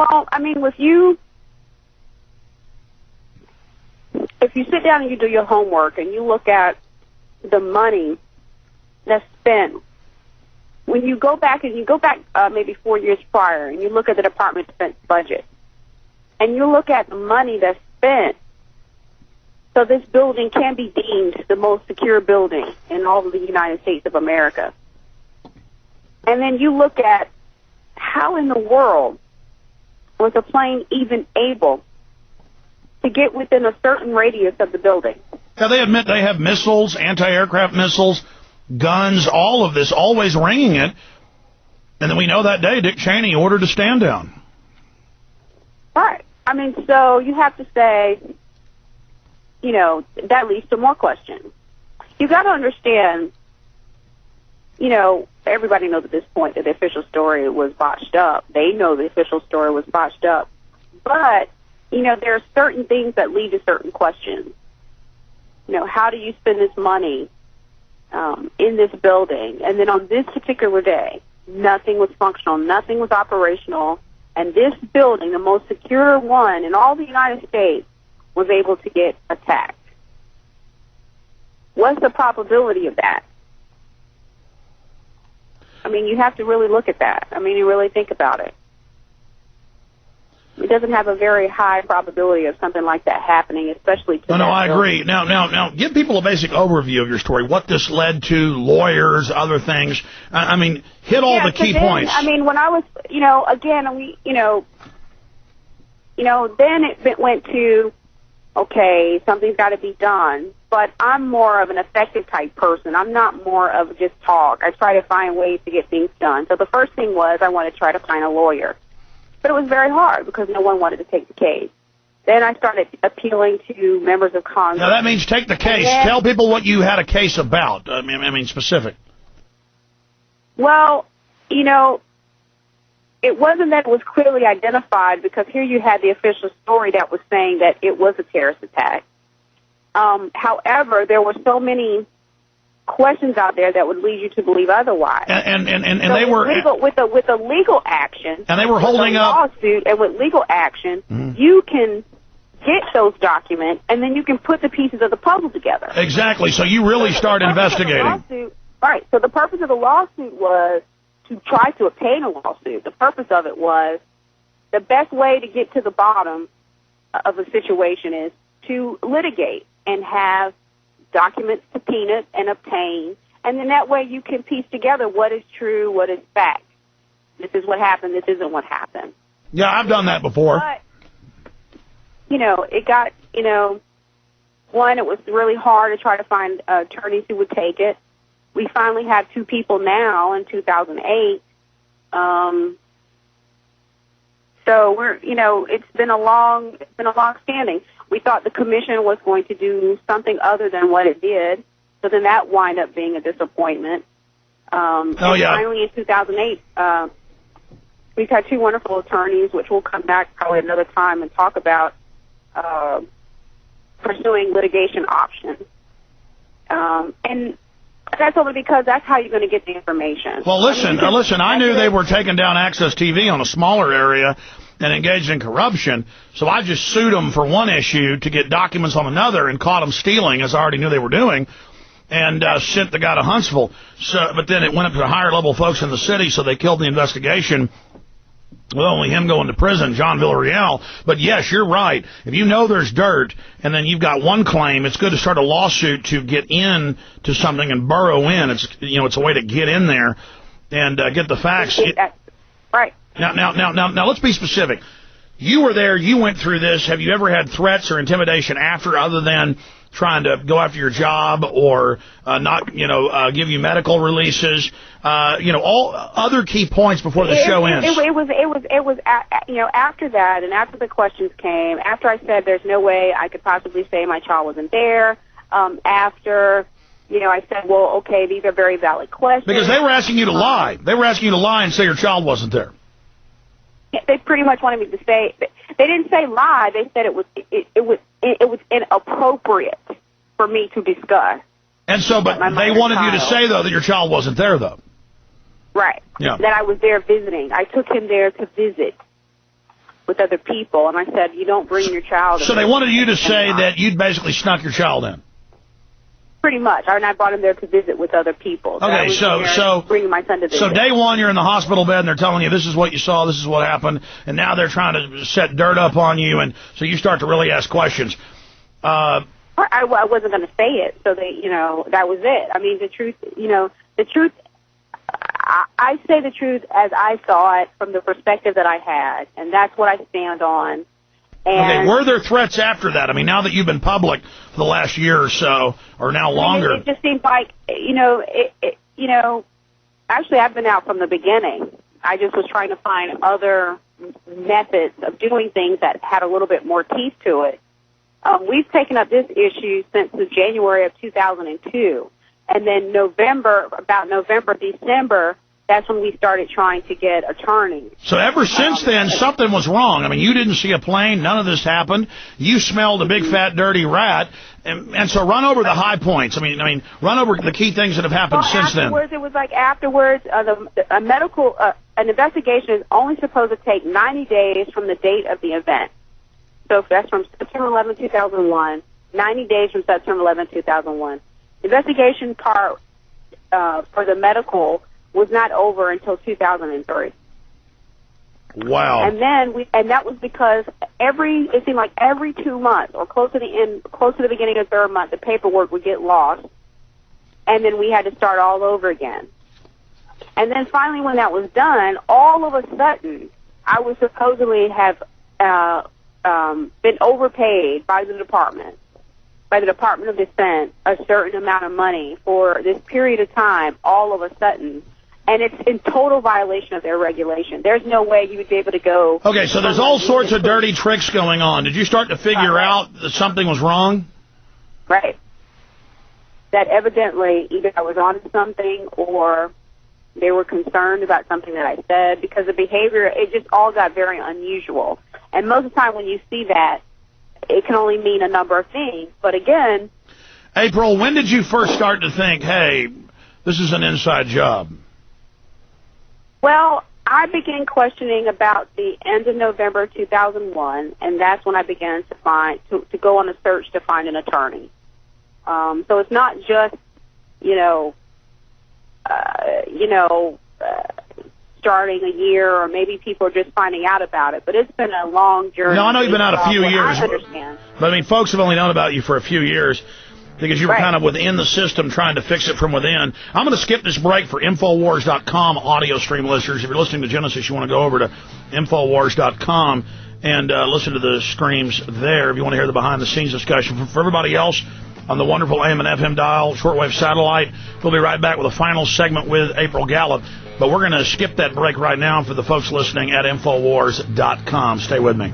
Well, I mean, if you sit down and you do your homework and you look at the money that's spent, when you go back maybe 4 years prior and you look at the Department of Defense budget and you look at the money that's spent, so this building can be deemed the most secure building in all of the United States of America. And then you look at how in the world was a plane even able to get within a certain radius of the building. Yeah, they admit they have missiles, anti-aircraft missiles, guns, all of this, always ringing it. And then we know that day Dick Cheney ordered to stand down. Right. I mean, so you have to say, you know, that leads to more questions. You got to understand, you know, everybody knows at this point that the official story was botched up. They know the official story was botched up. But, you know, there are certain things that lead to certain questions. You know, how do you spend this money in this building? And then on this particular day, nothing was functional, nothing was operational, and this building, the most secure one in all the United States, was able to get attacked. What's the probability of that? I mean, you have to really look at that. I mean, you really think about it. It doesn't have a very high probability of something like that happening, especially to No, I agree. Now, give people a basic overview of your story, what this led to, lawyers, other things. I mean, hit all the key points. I mean, when I was, you know, again, then it went to, okay, something's got to be done. But I'm more of an effective type person. I'm not more of just talk. I try to find ways to get things done. So the first thing was I wanted to try to find a lawyer. But it was very hard because no one wanted to take the case. Then I started appealing to members of Congress. Now, that means take the case. Tell people what you had a case about. I mean, specific. Well, you know, it wasn't that it was clearly identified because here you had the official story that was saying that it was a terrorist attack. However, there were so many questions out there that would lead you to believe otherwise. And so they were with a legal action. And they were holding up lawsuit, and with legal action, you can get those documents, and then you can put the pieces of the puzzle together. Exactly. So you really start investigating. Right. So the purpose of the lawsuit was to try to obtain a lawsuit. The purpose of it was the best way to get to the bottom of a situation is to litigate and have documents subpoenaed and obtained, and then that way you can piece together what is true, what is fact. This is what happened, this isn't what happened. Yeah, I've done that before. But, you know, it got, you know, one, it was really hard to try to find attorneys who would take it. We finally have two people now in 2008. So we're, you know, it's been a long standing. We thought the commission was going to do something other than what it did, so then that wound up being a disappointment. Finally, in 2008, we've had two wonderful attorneys, which we'll come back probably another time and talk about pursuing litigation options. And that's only because that's how you're going to get the information. Well, listen, I knew they were taking down Access TV on a smaller area and engaged in corruption, so I just sued them for one issue to get documents on another and caught them stealing, as I already knew they were doing, and sent the guy to Huntsville. So, but then it went up to the higher level folks in the city, so they killed the investigation with only him going to prison, John Villarreal. But yes, you're right. If you know there's dirt and then you've got one claim, it's good to start a lawsuit to get in to something and burrow in. It's, you know, it's a way to get in there and get the facts. Right. Now, let's be specific. You were there. You went through this. Have you ever had threats or intimidation after, other than trying to go after your job or not, give you medical releases? All other key points before the show ends. It was after that, and after the questions came, after I said there's no way I could possibly say my child wasn't there. After. I said, well, okay, these are very valid questions. Because they were asking you to lie. They were asking you to lie and say your child wasn't there. They pretty much wanted me to say. They didn't say lie. They said it was inappropriate for me to discuss. And so, but they wanted you to say, though, that your child wasn't there, though. Right. Yeah. That I was there visiting. I took him there to visit. with other people. And I said, you don't bring your child. So they wanted you to say that you'd basically snuck your child in. Pretty much. And I brought him there to visit with other people. Okay, so bringing my son to visit. So day one, you're in the hospital bed, and they're telling you this is what you saw, this is what happened, and now they're trying to set dirt up on you, and so you start to really ask questions. I wasn't going to say it, so that was it. I mean, the truth, I say the truth as I saw it from the perspective that I had, and that's what I stand on. And okay, were there threats after that? I mean, now that you've been public for the last year or so, or now longer. It just seems like, actually I've been out from the beginning. I just was trying to find other methods of doing things that had a little bit more teeth to it. We've taken up this issue since January of 2002. And then November, December, that's when we started trying to get attorneys. So ever since then, something was wrong. I mean, you didn't see a plane. None of this happened. You smelled a big, fat, dirty rat. And so run over the high points. I mean, run over the key things that have happened since then. It was like afterwards, an investigation is only supposed to take 90 days from the date of the event. So that's from September 11, 2001, 90 days from September 11, 2001. Investigation part for the medical was not over until 2003. Wow. And then that was because it seemed like every 2 months or close to the beginning of the third month, the paperwork would get lost, and then we had to start all over again. And then finally, when that was done, all of a sudden, I would supposedly have been overpaid by the Department of Defense, a certain amount of money for this period of time, all of a sudden. And it's in total violation of their regulation. There's no way you would be able to go. Okay, so there's all sorts of dirty tricks going on. Did you start to figure out that something was wrong? Right. That evidently either I was on something or they were concerned about something that I said, because the behavior, it just all got very unusual. And most of the time when you see that, it can only mean a number of things. But again... April, when did you first start to think, hey, this is an inside job? Well, I began questioning about the end of November 2001, and that's when I began to go on a search to find an attorney. So it's not just, starting a year, or maybe people are just finding out about it, but it's been a long journey. No, I know you've been out a few years. I understand. But, I mean, folks have only known about you for a few years because you were kind of within the system trying to fix it from within. I'm going to skip this break for Infowars.com audio stream listeners. If you're listening to Genesis, you want to go over to Infowars.com and listen to the streams there if you want to hear the behind-the-scenes discussion. For everybody else on the wonderful AM and FM dial, shortwave satellite, we'll be right back with a final segment with April Gallop. But we're going to skip that break right now for the folks listening at Infowars.com. Stay with me.